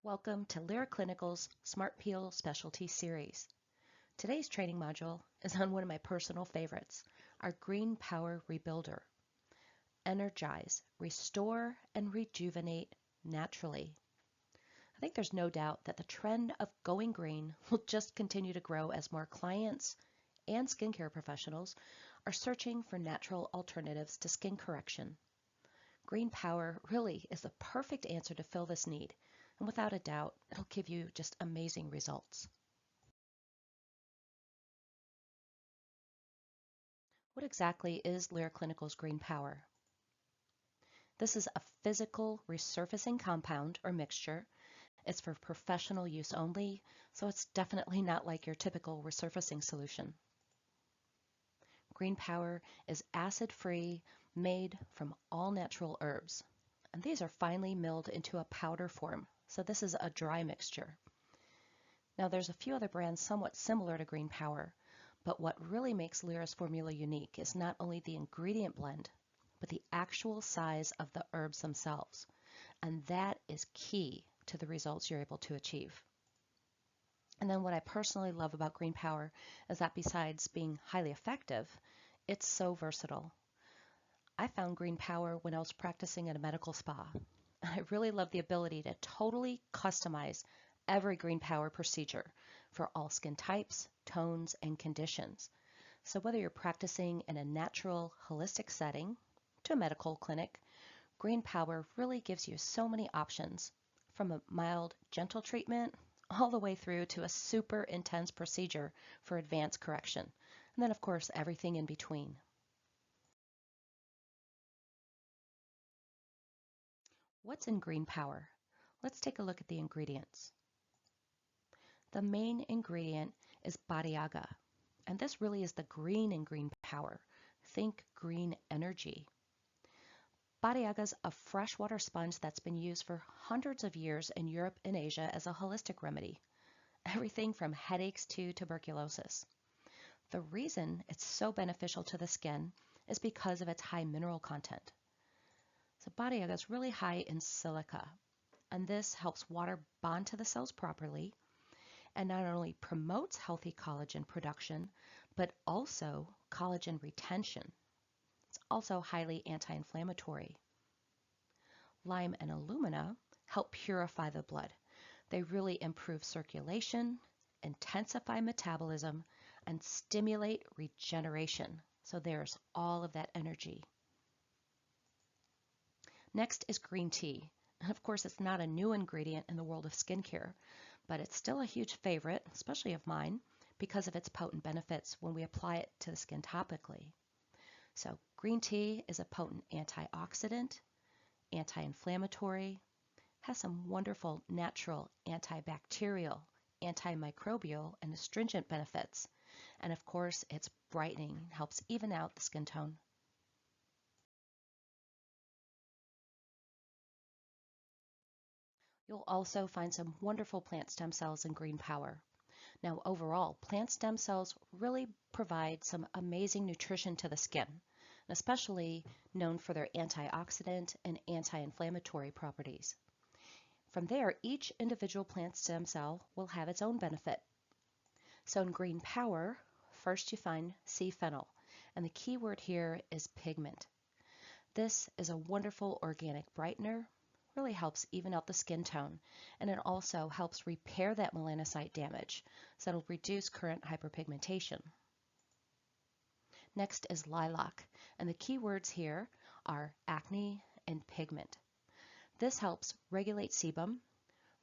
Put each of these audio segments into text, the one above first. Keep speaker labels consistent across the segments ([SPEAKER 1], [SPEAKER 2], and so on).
[SPEAKER 1] Welcome to Lira Clinical's Smart Peel Specialty Series. Today's training module is on one of my personal favorites, our Green Power Rebuilder. Energize, restore, and rejuvenate naturally. I think there's no doubt that the trend of going green will just continue to grow as more clients and skincare professionals are searching for natural alternatives to skin correction. Green Power really is the perfect answer to fill this need, and without a doubt, it'll give you just amazing results. What exactly is Lira Clinical's Green Power? This is a physical resurfacing compound or mixture. It's for professional use only, so it's definitely not like your typical resurfacing solution. Green Power is acid-free, made from all natural herbs. And these are finely milled into a powder form, so this is a dry mixture. Now there's a few other brands somewhat similar to Green Power, but what really makes Lira's formula unique is not only the ingredient blend, but the actual size of the herbs themselves. And that is key to the results you're able to achieve. And then what I personally love about Green Power is that besides being highly effective, it's so versatile. I found Green Power when I was practicing at a medical spa. I really love the ability to totally customize every Green Power procedure for all skin types, tones, and conditions. So whether you're practicing in a natural, holistic setting to a medical clinic, Green Power really gives you so many options, from a mild, gentle treatment all the way through to a super intense procedure for advanced correction. And then, of course, everything in between. What's in Green Power? Let's take a look at the ingredients. The main ingredient is Badiaga, and this really is the green in Green Power. Think green energy. Badiaga is a freshwater sponge that's been used for hundreds of years in Europe and Asia as a holistic remedy, everything from headaches to tuberculosis. The reason it's so beneficial to the skin is because of its high mineral content. So Badiaga is really high in silica, and this helps water bond to the cells properly and not only promotes healthy collagen production, but also collagen retention. It's also highly anti-inflammatory. Lime and alumina help purify the blood. They really improve circulation, intensify metabolism, and stimulate regeneration. So there's all of that energy. Next is green tea. And of course, it's not a new ingredient in the world of skincare, but it's still a huge favorite, especially of mine, because of its potent benefits when we apply it to the skin topically. So green tea is a potent antioxidant, anti-inflammatory, has some wonderful natural antibacterial, antimicrobial, and astringent benefits. And of course, it's brightening, helps even out the skin tone. You'll also find some wonderful plant stem cells in Green Power. Now, overall, plant stem cells really provide some amazing nutrition to the skin, especially known for their antioxidant and anti-inflammatory properties. From there, each individual plant stem cell will have its own benefit. So in Green Power, first you find C-phenyl, and the key word here is pigment. This is a wonderful organic brightener, really helps even out the skin tone, and it also helps repair that melanocyte damage, so it'll reduce current hyperpigmentation. Next is lilac, and the key words here are acne and pigment. This helps regulate sebum,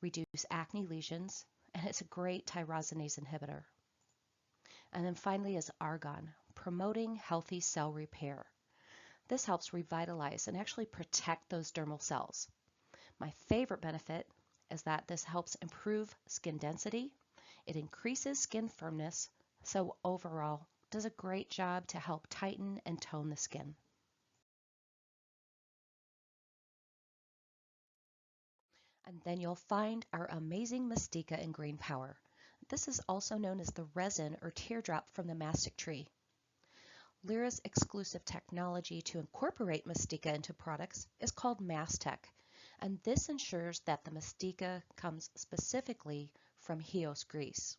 [SPEAKER 1] reduce acne lesions, and it's a great tyrosinase inhibitor. And then finally is argan, promoting healthy cell repair. This helps revitalize and actually protect those dermal cells. My favorite benefit is that this helps improve skin density, it increases skin firmness, so overall does a great job to help tighten and tone the skin. And then you'll find our amazing mastica in Green Power. This is also known as the resin or teardrop from the mastic tree. Lira's exclusive technology to incorporate mastica into products is called Mastec, And this ensures that the mastica comes specifically from Chios, Greece.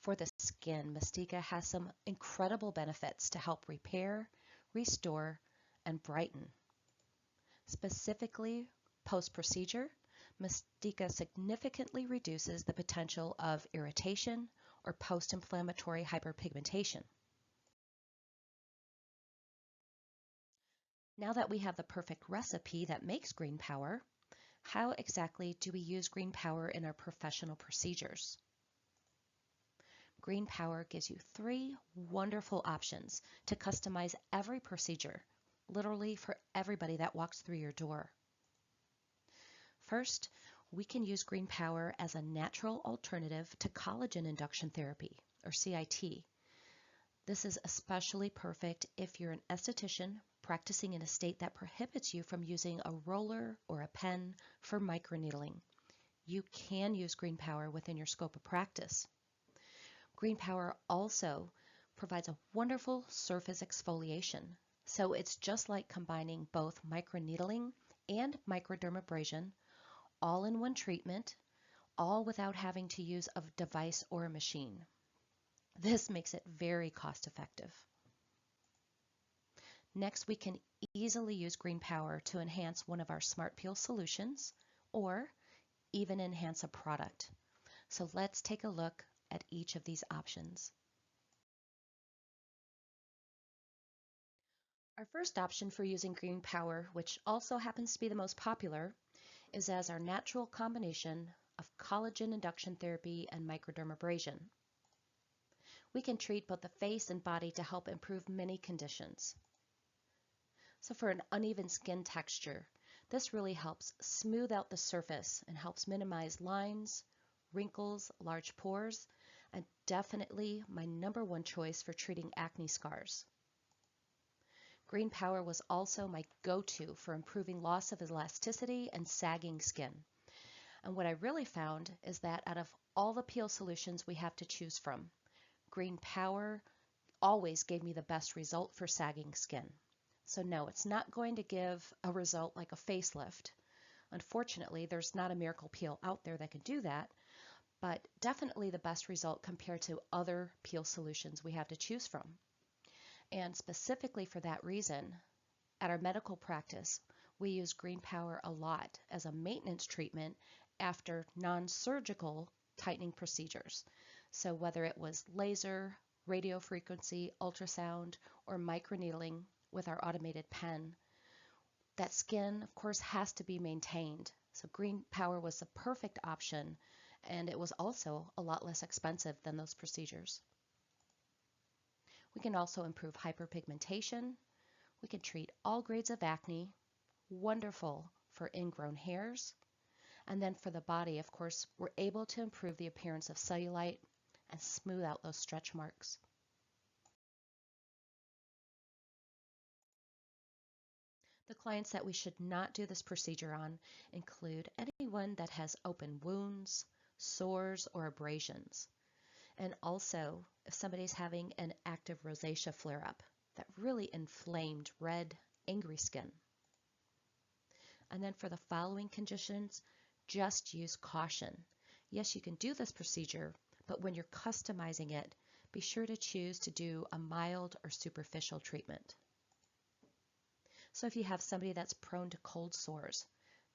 [SPEAKER 1] For the skin, mastica has some incredible benefits to help repair, restore, and brighten. Specifically, post-procedure, mastica significantly reduces the potential of irritation or post-inflammatory hyperpigmentation. Now that we have the perfect recipe that makes green power, how exactly do we use green power in our professional procedures? Green Power gives you 3 wonderful options to customize every procedure, literally for everybody that walks through your door. First, we can use Green Power as a natural alternative to collagen induction therapy, or CIT. This is especially perfect if you're an esthetician practicing in a state that prohibits you from using a roller or a pen for microneedling. You can use Green Power within your scope of practice. Green Power also provides a wonderful surface exfoliation. So it's just like combining both microneedling and microdermabrasion all in one treatment, all without having to use a device or a machine. This makes it very cost effective. Next, we can easily use Green Power to enhance one of our Smart Peel solutions or even enhance a product. So let's take a look at each of these options. Our first option for using Green Power, which also happens to be the most popular, is as our natural combination of collagen induction therapy and microdermabrasion. We can treat both the face and body to help improve many conditions. So for an uneven skin texture, this really helps smooth out the surface and helps minimize lines, wrinkles, large pores, and definitely my #1 choice for treating acne scars. Green Power was also my go-to for improving loss of elasticity and sagging skin. And what I really found is that out of all the peel solutions we have to choose from, Green Power always gave me the best result for sagging skin. So no, it's not going to give a result like a facelift. Unfortunately, there's not a miracle peel out there that can do that, but definitely the best result compared to other peel solutions we have to choose from. And specifically for that reason, at our medical practice, we use Green Power a lot as a maintenance treatment after non-surgical tightening procedures. So whether it was laser, radiofrequency, ultrasound, or microneedling with our automated pen, that skin, of course, has to be maintained. So Green Power was the perfect option, and it was also a lot less expensive than those procedures. We can also improve hyperpigmentation. We can treat all grades of acne, wonderful for ingrown hairs. And then for the body, of course, we're able to improve the appearance of cellulite and smooth out those stretch marks. The clients that we should not do this procedure on include anyone that has open wounds, sores, or abrasions. And also, if somebody's having an active rosacea flare-up, that really inflamed, red, angry skin. And then for the following conditions, just use caution. Yes, you can do this procedure, but when you're customizing it, be sure to choose to do a mild or superficial treatment. So if you have somebody that's prone to cold sores,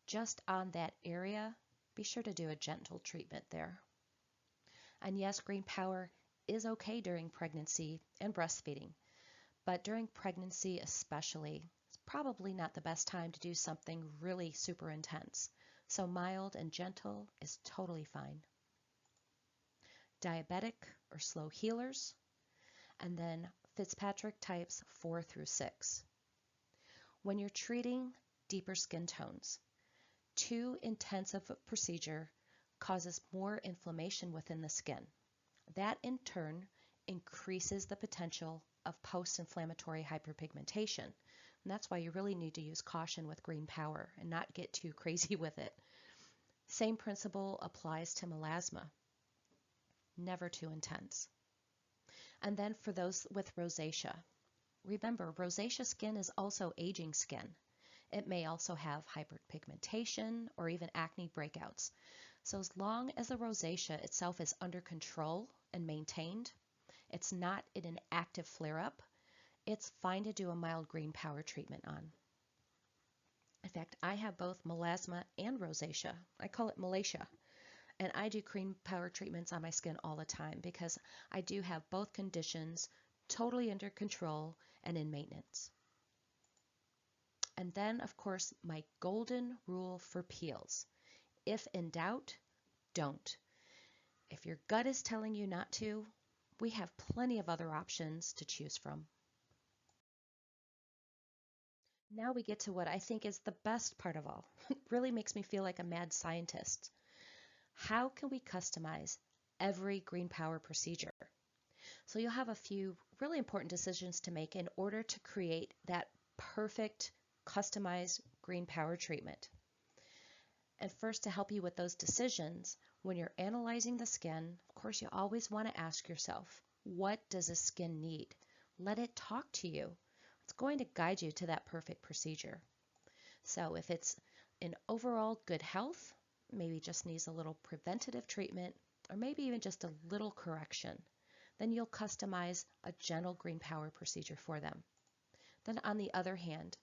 [SPEAKER 1] just on that area, be sure to do a gentle treatment there. And yes, Green Power is okay during pregnancy and breastfeeding, but during pregnancy especially, it's probably not the best time to do something really super intense. So mild and gentle is totally fine. Diabetic or slow healers, and then Fitzpatrick types 4 through 6. When you're treating deeper skin tones, too intense of a procedure causes more inflammation within the skin. That in turn increases the potential of post-inflammatory hyperpigmentation. And that's why you really need to use caution with Green Power and not get too crazy with it. Same principle applies to melasma. Never too intense. And then for those with rosacea, remember, rosacea skin is also aging skin. It may also have hyperpigmentation or even acne breakouts. So as long as the rosacea itself is under control and maintained, it's not in an active flare-up, it's fine to do a mild green power treatment on. In fact, I have both melasma and rosacea. I call it Malaysia. And I do green power treatments on my skin all the time because I do have both conditions totally under control and in maintenance. And then, of course, my golden rule for peels. If in doubt, don't. If your gut is telling you not to, we have plenty of other options to choose from. Now we get to what I think is the best part of all. It really makes me feel like a mad scientist. How can we customize every green power procedure? So you'll have a few really important decisions to make in order to create that perfect customized green power treatment. And first, to help you with those decisions, when you're analyzing the skin, of course, you always want to ask yourself, what does the skin need? Let it talk to you. It's going to guide you to that perfect procedure. So if it's in overall good health, maybe just needs a little preventative treatment, or maybe even just a little correction, then you'll customize a gentle green power procedure for them. Then on the other hand,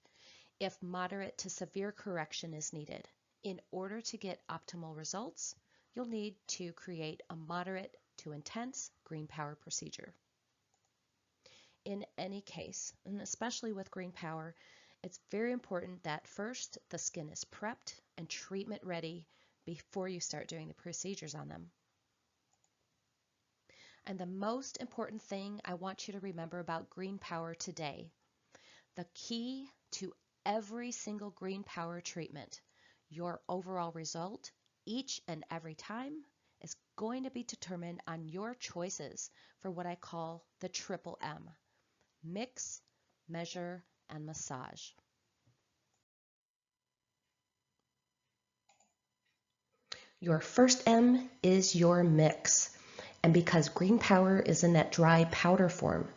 [SPEAKER 1] if moderate to severe correction is needed, in order to get optimal results, you'll need to create a moderate to intense green power procedure. In any case, and especially with green power, it's very important that first the skin is prepped and treatment ready before you start doing the procedures on them. And the most important thing I want you to remember about green power today, the key to every single green power treatment, your overall result each and every time, is going to be determined on your choices for what I call the triple M: mix, measure, and massage. Your first M is your mix. And because green power is in that dry powder form,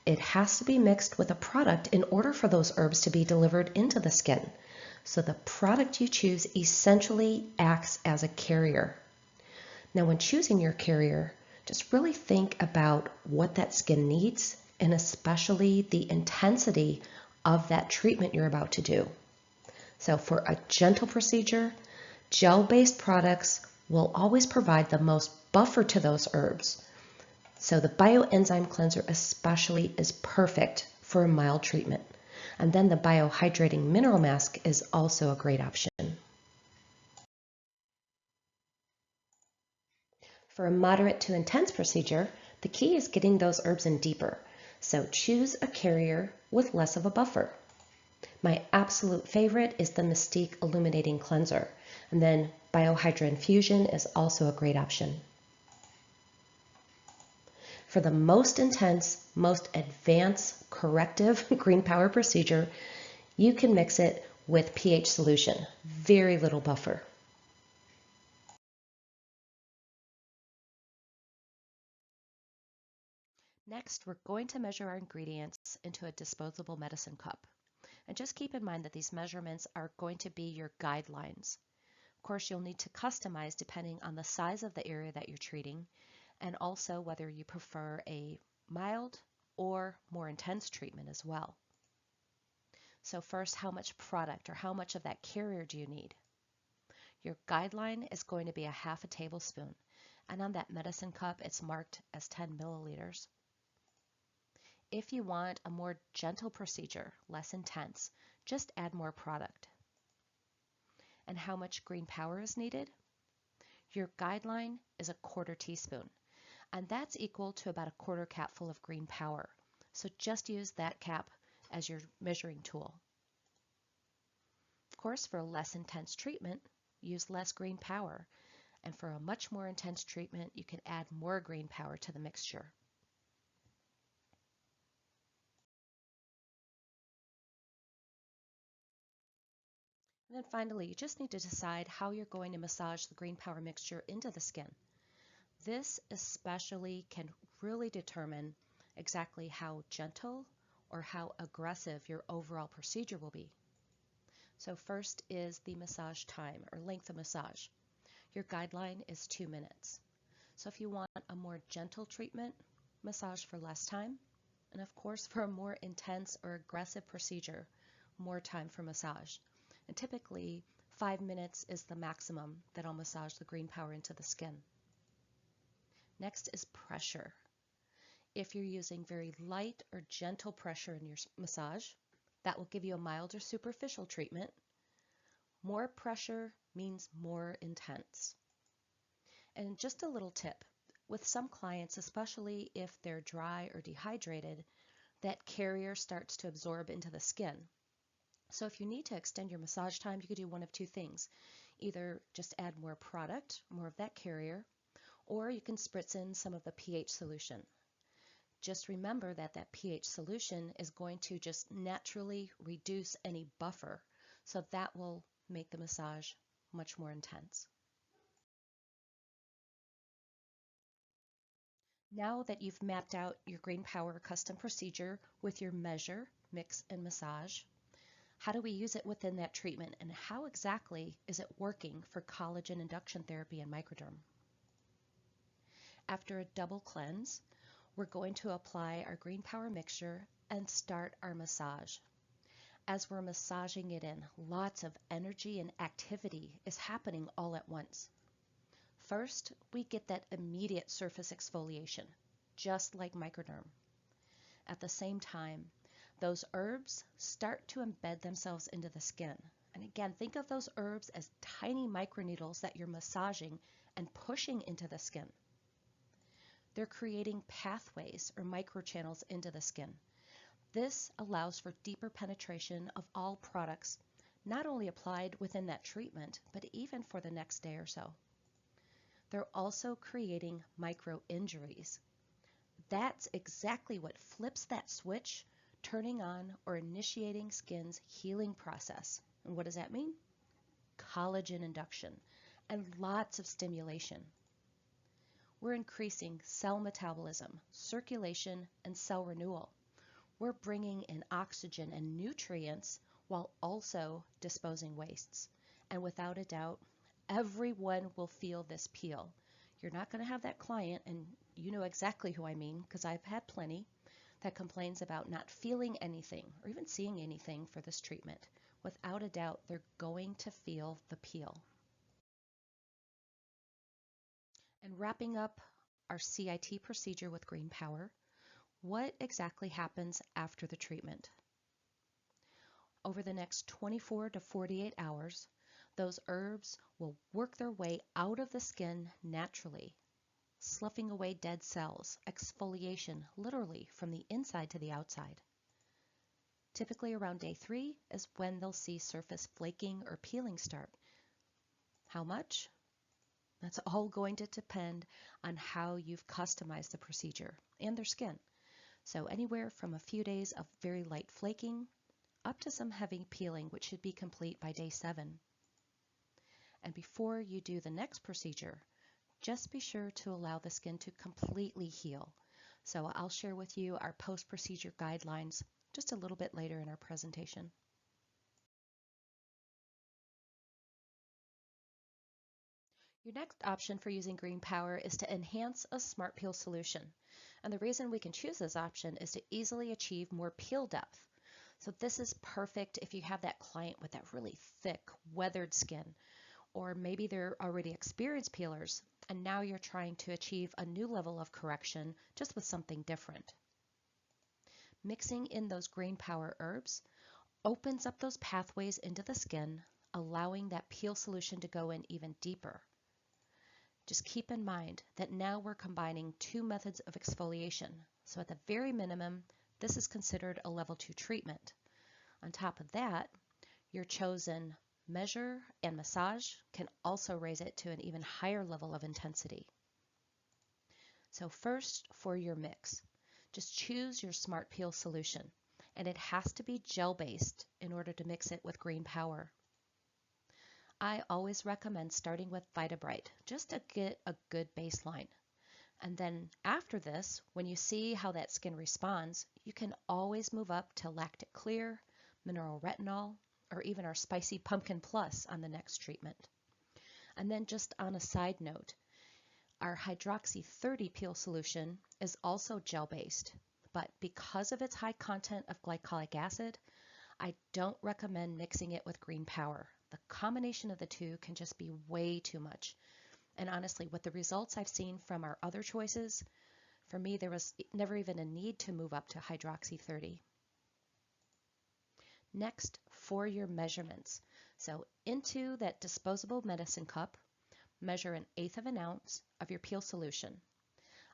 [SPEAKER 1] it has to be mixed with a product in order for those herbs to be delivered into the skin. So the product you choose essentially acts as a carrier. Now when choosing your carrier, just really think about what that skin needs and especially the intensity of that treatment you're about to do. So for a gentle procedure, gel-based products will always provide the most buffer to those herbs. So the bioenzyme cleanser especially is perfect for a mild treatment. And then the biohydrating mineral mask is also a great option. For a moderate to intense procedure, the key is getting those herbs in deeper. So choose a carrier with less of a buffer. My absolute favorite is the Mystique Illuminating Cleanser. And then Biohydra Infusion is also a great option. For the most intense, most advanced corrective green power procedure, you can mix it with pH solution, very little buffer. Next, we're going to measure our ingredients into a disposable medicine cup. And just keep in mind that these measurements are going to be your guidelines. Of course, you'll need to customize depending on the size of the area that you're treating, and also whether you prefer a mild or more intense treatment as well. So first, how much product or how much of that carrier do you need? Your guideline is going to be a half a tablespoon, and on that medicine cup, it's marked as 10 milliliters. If you want a more gentle procedure, less intense, just add more product. And how much green power is needed? Your guideline is a quarter teaspoon, and that's equal to about a quarter capful of green power. So just use that cap as your measuring tool. Of course, for a less intense treatment, use less green power, and for a much more intense treatment, you can add more green power to the mixture. And then finally, you just need to decide how you're going to massage the green power mixture into the skin. This especially can really determine exactly how gentle or how aggressive your overall procedure will be. So first is the massage time or length of massage. Your guideline is 2 minutes. So if you want a more gentle treatment, massage for less time. And of course, for a more intense or aggressive procedure, more time for massage. And typically, 5 minutes is the maximum that I'll massage the green power into the skin. Next is pressure. If you're using very light or gentle pressure in your massage, that will give you a milder superficial treatment. More pressure means more intense. And just a little tip, with some clients, especially if they're dry or dehydrated, that carrier starts to absorb into the skin. So if you need to extend your massage time, you could do one of two things. Either just add more product, more of that carrier, or you can spritz in some of the pH solution. Just remember that that pH solution is going to just naturally reduce any buffer, so that will make the massage much more intense. Now that you've mapped out your Green Power custom procedure with your measure, mix, and massage, how do we use it within that treatment, and how exactly is it working for collagen induction therapy and Microderm? After a double cleanse, we're going to apply our Green Power mixture and start our massage. As we're massaging it in, lots of energy and activity is happening all at once. First, we get that immediate surface exfoliation, just like Microderm. At the same time, those herbs start to embed themselves into the skin. And again, think of those herbs as tiny microneedles that you're massaging and pushing into the skin. They're creating pathways or microchannels into the skin. This allows for deeper penetration of all products, not only applied within that treatment, but even for the next day or so. They're also creating micro injuries. That's exactly what flips that switch, turning on or initiating skin's healing process. And what does that mean? Collagen induction and lots of stimulation. We're increasing cell metabolism, circulation, and cell renewal. We're bringing in oxygen and nutrients while also disposing wastes. And without a doubt, everyone will feel this peel. You're not going to have that client, and you know exactly who I mean because I've had plenty, that complains about not feeling anything or even seeing anything for this treatment. Without a doubt, they're going to feel the peel. And wrapping up our CIT procedure with Green Power, what exactly happens after the treatment? Over the next 24 to 48 hours, those herbs will work their way out of the skin naturally, sloughing away dead cells, exfoliation literally from the inside to the outside. Typically around day 3 is when they'll see surface flaking or peeling start. How much? That's all going to depend on how you've customized the procedure and their skin. So anywhere from a few days of very light flaking up to some heavy peeling, which should be complete by day 7. And before you do the next procedure, just be sure to allow the skin to completely heal. So I'll share with you our post-procedure guidelines just a little bit later in our presentation. Your next option for using Green Power is to enhance a Smart Peel solution. And the reason we can choose this option is to easily achieve more peel depth. So this is perfect if you have that client with that really thick, weathered skin, or maybe they're already experienced peelers, and now you're trying to achieve a new level of correction just with something different. Mixing in those Green Power herbs opens up those pathways into the skin, allowing that peel solution to go in even deeper. Just keep in mind that now we're combining 2 methods of exfoliation. So at the very minimum, this is considered a level 2 treatment. On top of that, your chosen measure and massage can also raise it to an even higher level of intensity. So first, for your mix, just choose your Smart Peel solution, and it has to be gel-based in order to mix it with Green Power. I always recommend starting with Vitabright just to get a good baseline. And then after this, when you see how that skin responds, you can always move up to Lactic Clear, Mineral Retinol, or even our spicy pumpkin plus on the next treatment. And then just on a side note, our hydroxy 30 peel solution is also gel-based, but because of its high content of glycolic acid, I don't recommend mixing it with green power. The combination of the two can just be way too much. And honestly, with the results I've seen from our other choices, for me, there was never even a need to move up to hydroxy 30. Next, for your measurements. So into that disposable medicine cup, measure 1/8 of an ounce of your peel solution.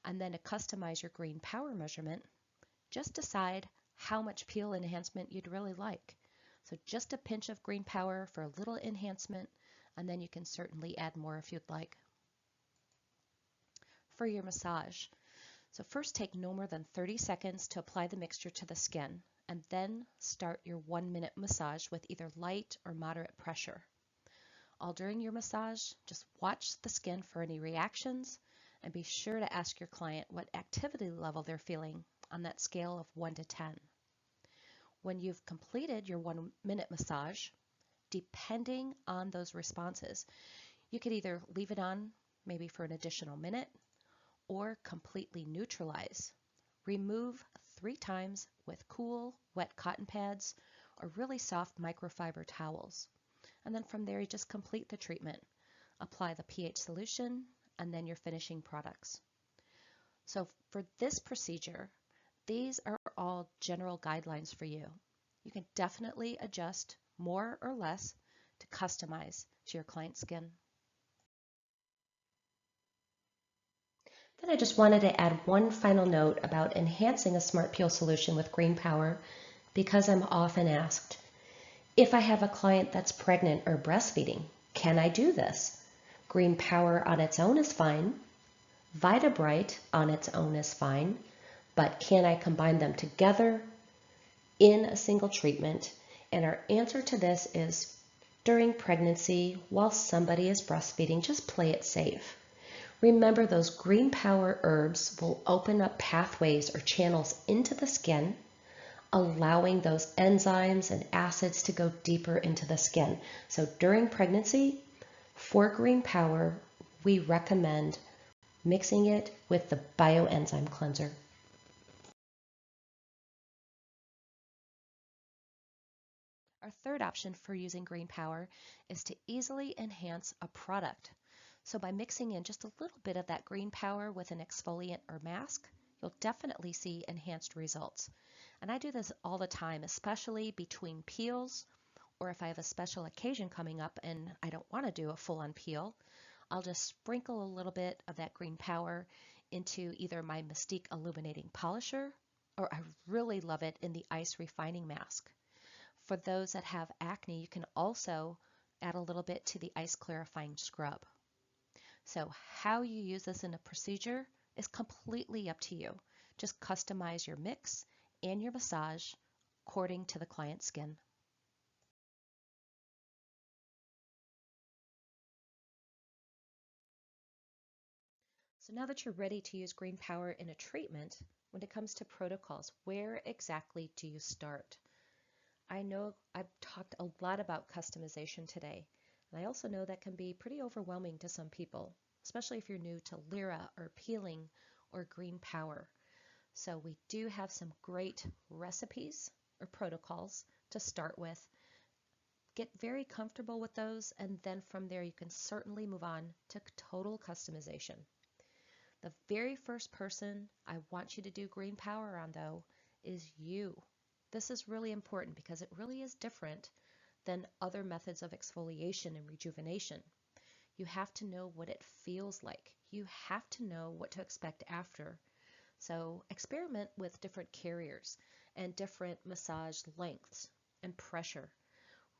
[SPEAKER 1] And then to customize your green power measurement, just decide how much peel enhancement you'd really like. So just a pinch of green power for a little enhancement, and then you can certainly add more if you'd like. For your massage, so first take no more than 30 seconds to apply the mixture to the skin, and then start your 1-minute massage with either light or moderate pressure. All during your massage, just watch the skin for any reactions and be sure to ask your client what activity level they're feeling on that scale of 1 to 10. When you've completed your 1-minute massage, depending on those responses, you could either leave it on maybe for an additional minute or completely neutralize. Remove 3 times with cool, wet cotton pads or really soft microfiber towels. And then from there, you just complete the treatment. Apply the pH solution and then your finishing products. So for this procedure, these are all general guidelines for you. You can definitely adjust more or less to customize to your client's skin. Then I just wanted to add one final note about enhancing a Smart Peel solution with green power, because I'm often asked, if I have a client that's pregnant or breastfeeding, can I do this? Green power on its own is fine. VitaBright on its own is fine, but can I combine them together in a single treatment? And our answer to this is during pregnancy, while somebody is breastfeeding, just play it safe. Remember, those green power herbs will open up pathways or channels into the skin, allowing those enzymes and acids to go deeper into the skin. So during pregnancy, for green power, we recommend mixing it with the bioenzyme cleanser. Our third option for using green power is to easily enhance a product. So by mixing in just a little bit of that green power with an exfoliant or mask, you'll definitely see enhanced results. And I do this all the time, especially between peels, or if I have a special occasion coming up and I don't want to do a full-on peel, I'll just sprinkle a little bit of that green power into either my Mystique Illuminating Polisher, or I really love it in the Ice Refining Mask. For those that have acne, you can also add a little bit to the Ice Clarifying Scrub. So how you use this in a procedure is completely up to you. Just customize your mix and your massage according to the client's skin. So now that you're ready to use green power in a treatment, when it comes to protocols, where exactly do you start? I know I've talked a lot about customization today, and I also know that can be pretty overwhelming to some people, especially if you're new to Lira or peeling or green power. So we do have some great recipes or protocols to start with. Get very comfortable with those, and then from there you can certainly move on to total customization. The very first person I want you to do green power on, though, is you. This is really important because it really is different than other methods of exfoliation and rejuvenation. You have to know what it feels like. You have to know what to expect after. So experiment with different carriers and different massage lengths and pressure.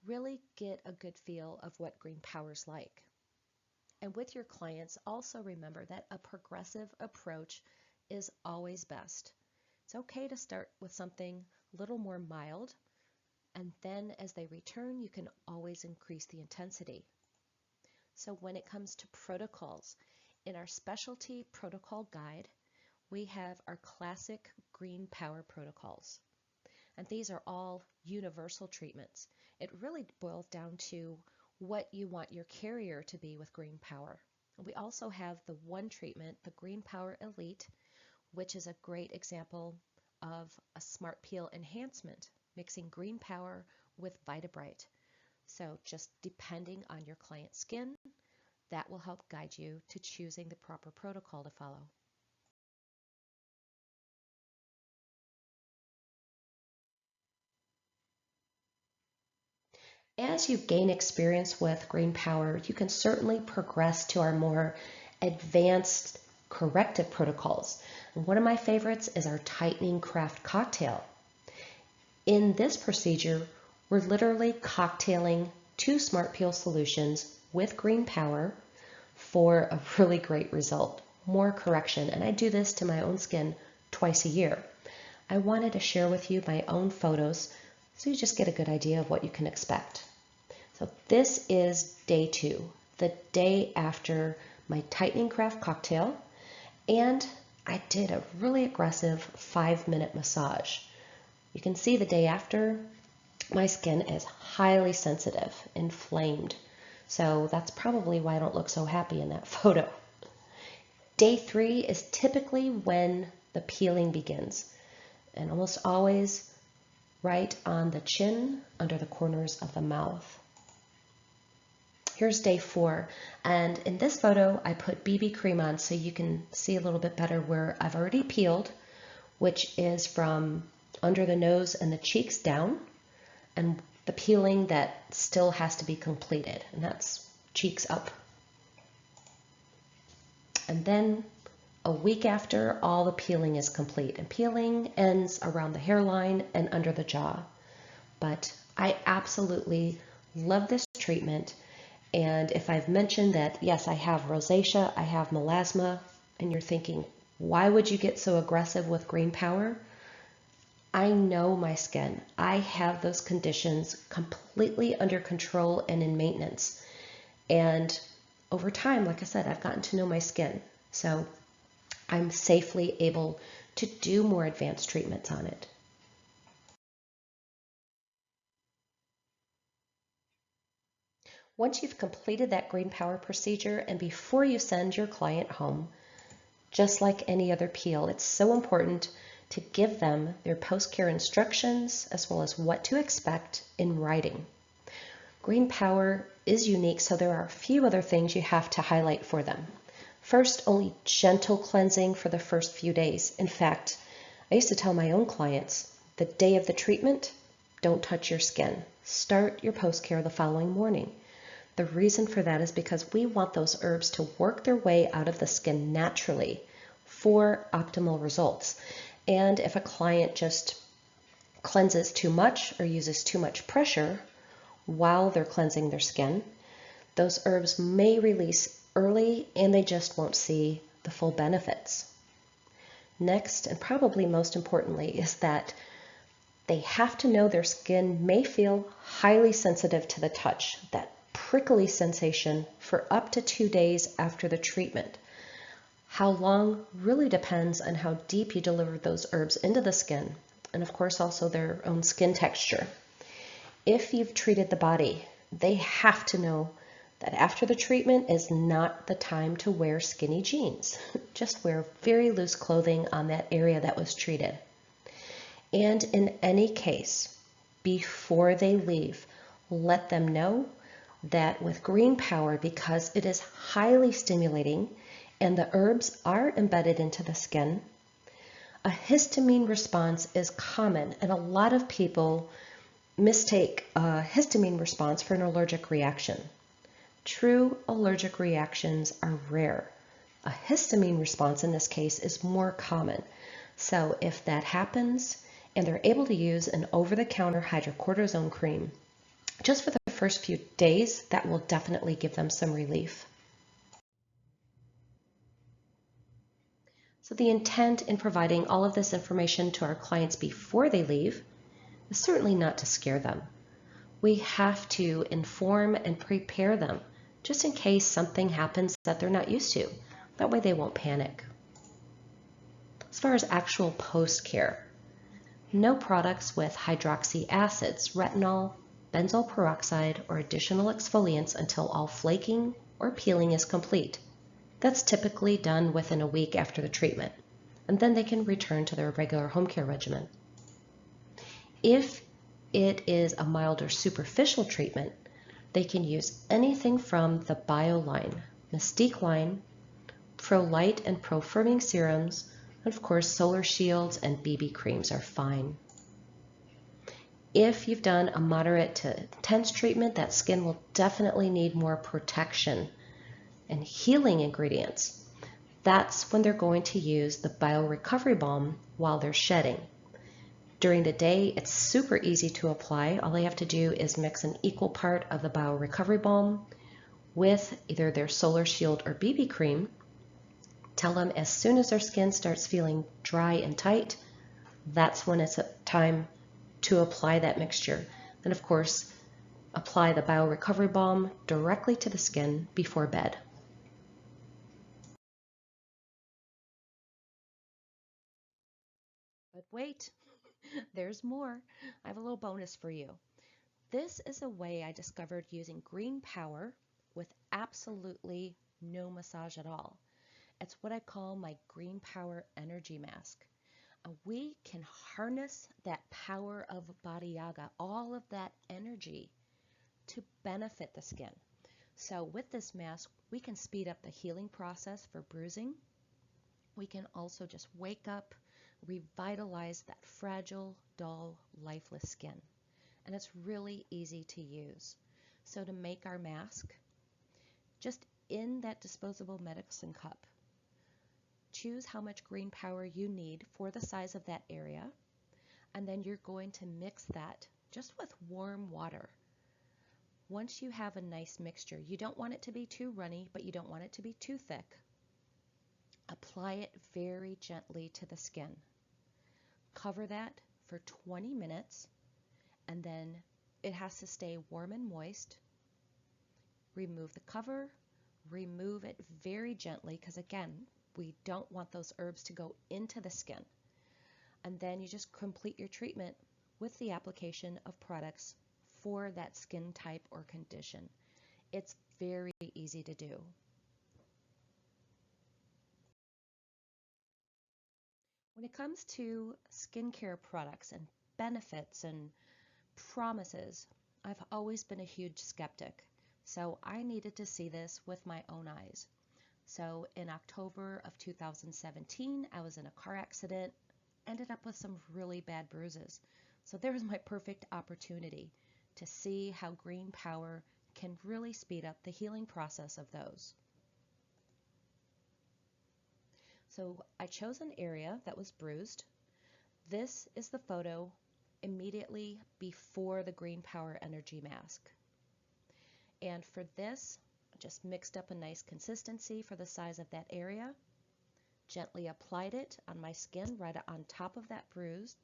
[SPEAKER 1] Really get a good feel of what green power's like. And with your clients, also remember that a progressive approach is always best. It's okay to start with something a little more mild, and then as they return, you can always increase the intensity. So when it comes to protocols, in our specialty protocol guide, we have our classic green power protocols. And these are all universal treatments. It really boils down to what you want your carrier to be with Green Power. We also have the one treatment, the Green Power Elite, which is a great example of a smart peel enhancement, mixing Green Power with VitaBright. So just depending on your client's skin, that will help guide you to choosing the proper protocol to follow. As you gain experience with Green Power, you can certainly progress to our more advanced corrective protocols. And one of my favorites is our tightening craft cocktail. In this procedure, we're literally cocktailing 2 Smart Peel solutions with Green Power for a really great result, more correction. And I do this to my own skin twice a year. I wanted to share with you my own photos so you just get a good idea of what you can expect. So this is day 2, the day after my tightening craft cocktail, and I did a really aggressive 5-minute massage. You can see the day after, my skin is highly sensitive, inflamed. So that's probably why I don't look so happy in that photo. Day 3 is typically when the peeling begins, and almost always right on the chin, under the corners of the mouth. Here's day 4, and in this photo I put BB cream on so you can see a little bit better where I've already peeled, which is from under the nose and the cheeks down, and the peeling that still has to be completed, and that's cheeks up. And then a week after, all the peeling is complete, and peeling ends around the hairline and under the jaw. But I absolutely love this treatment, and if I've mentioned that, yes, I have rosacea, I have melasma, and you're thinking, why would you get so aggressive with Green Power? I know my skin. I have those conditions completely under control and in maintenance. And over time, like I said, I've gotten to know my skin. So I'm safely able to do more advanced treatments on it. Once you've completed that Green Power procedure and before you send your client home, just like any other peel, it's so important to give them their post-care instructions as well as what to expect in writing. Green Power is unique, so there are a few other things you have to highlight for them. First, only gentle cleansing for the first few days. In fact, I used to tell my own clients, the day of the treatment, don't touch your skin. Start your post-care the following morning. The reason for that is because we want those herbs to work their way out of the skin naturally for optimal results. And if a client just cleanses too much or uses too much pressure while they're cleansing their skin, those herbs may release early and they just won't see the full benefits. Next, and probably most importantly, is that they have to know their skin may feel highly sensitive to the touch, that prickly sensation for up to 2 days after the treatment. How long really depends on how deep you deliver those herbs into the skin, and of course also their own skin texture. If you've treated the body, they have to know that after the treatment is not the time to wear skinny jeans. Just wear very loose clothing on that area that was treated. And in any case, before they leave, let them know that with Green Power, because it is highly stimulating and the herbs are embedded into the skin, a histamine response is common, and a lot of people mistake a histamine response for an allergic reaction. True allergic reactions are rare. A histamine response in this case is more common. So if that happens and they're able to use an over-the-counter hydrocortisone cream just for the first few days, that will definitely give them some relief. So the intent in providing all of this information to our clients before they leave is certainly not to scare them. We have to inform and prepare them just in case something happens that they're not used to. That way they won't panic. As far as actual post-care, no products with hydroxy acids, retinol, benzoyl peroxide, or additional exfoliants until all flaking or peeling is complete. That's typically done within a week after the treatment, and then they can return to their regular home care regimen. If it is a milder superficial treatment, they can use anything from the Bio line, Mystique line, Pro Light and Pro Firming serums, and of course solar shields and BB creams are fine. If you've done a moderate to intense treatment, that skin will definitely need more protection and healing ingredients. That's when they're going to use the Bio Recovery Balm while they're shedding. During the day, it's super easy to apply. All they have to do is mix an equal part of the Bio Recovery Balm with either their Solar Shield or BB cream. Tell them as soon as their skin starts feeling dry and tight, that's when it's time to apply that mixture. And of course, apply the Bio Recovery Balm directly to the skin before bed. But wait, there's more. I have a little bonus for you. This is a way I discovered using green power with absolutely no massage at all. It's what I call my green power energy mask. We can harness that power of Body Yaga, all of that energy, to benefit the skin. So with this mask, we can speed up the healing process for bruising. We can also just wake up, revitalize that fragile, dull, lifeless skin. And it's really easy to use. So to make our mask, just in that disposable medicine cup, choose how much green power you need for the size of that area, and then you're going to mix that just with warm water. Once you have a nice mixture, you don't want it to be too runny, but you don't want it to be too thick. Apply it very gently to the skin. Cover that for 20 minutes, and then it has to stay warm and moist. Remove the cover, remove it very gently, because again, we don't want those herbs to go into the skin. And then you just complete your treatment with the application of products for that skin type or condition. It's very easy to do. When it comes to skincare products and benefits and promises, I've always been a huge skeptic. So I needed to see this with my own eyes. So in October of 2017, I was in a car accident, ended up with some really bad bruises. So there was my perfect opportunity to see how green power can really speed up the healing process of those. So I chose an area that was bruised. This is the photo immediately before the green power energy mask. And for this, I just mixed up a nice consistency for the size of that area, gently applied it on my skin right on top of that bruise.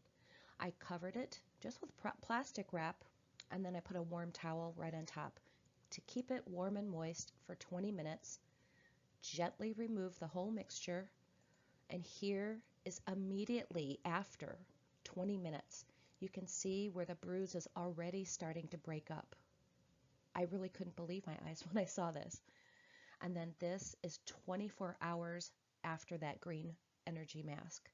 [SPEAKER 1] I covered it just with plastic wrap, and then I put a warm towel right on top to keep it warm and moist for 20 minutes. Gently remove the whole mixture, and here is immediately after 20 minutes. You can see where the bruise is already starting to break up. I really couldn't believe my eyes when I saw this. And then this is 24 hours after that green energy mask.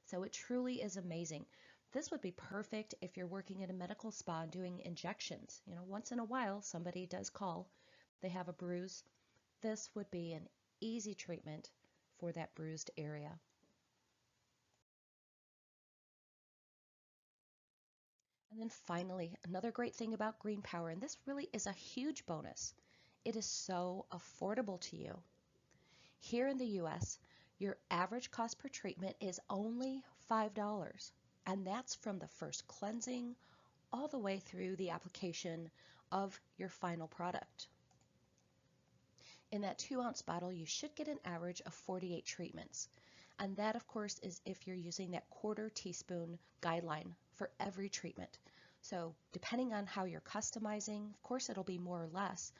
[SPEAKER 1] So it truly is amazing. This would be perfect if you're working in a medical spa and doing injections. You know, once in a while somebody does call, they have a bruise. This would be an easy treatment for that bruised area. And then finally, another great thing about green power, and this really is a huge bonus, it is so affordable to you. Here in the US, your average cost per treatment is only $5, and that's from the first cleansing all the way through the application of your final product. In that 2-ounce bottle, you should get an average of 48 treatments. And that, of course, is if you're using that 1/4 teaspoon guideline for every treatment. So depending on how you're customizing, of course, it'll be more or less,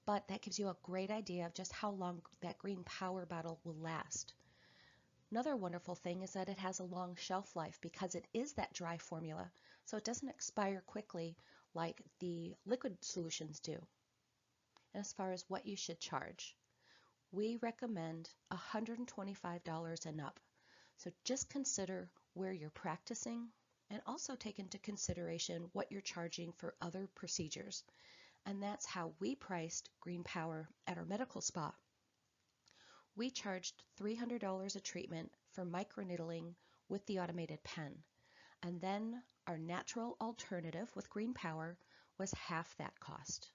[SPEAKER 1] but that gives you a great idea of just how long that green power bottle will last. Another wonderful thing is that it has a long shelf life because it is that dry formula, so it doesn't expire quickly like the liquid solutions do. And as far as what you should charge, we recommend $125 and up. So just consider where you're practicing and also take into consideration what you're charging for other procedures. And that's how we priced Green Power at our medical spa. We charged $300 a treatment for microneedling with the automated pen. And then our natural alternative with Green Power was half that cost.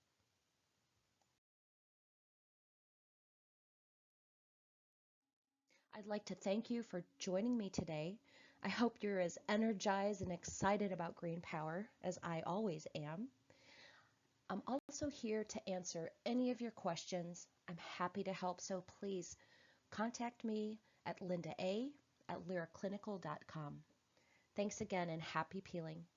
[SPEAKER 1] I'd like to thank you for joining me today. I hope you're as energized and excited about Green Power as I always am. I'm also here to answer any of your questions. I'm happy to help, so please contact me at linda@liraclinical.com. Thanks again and happy peeling.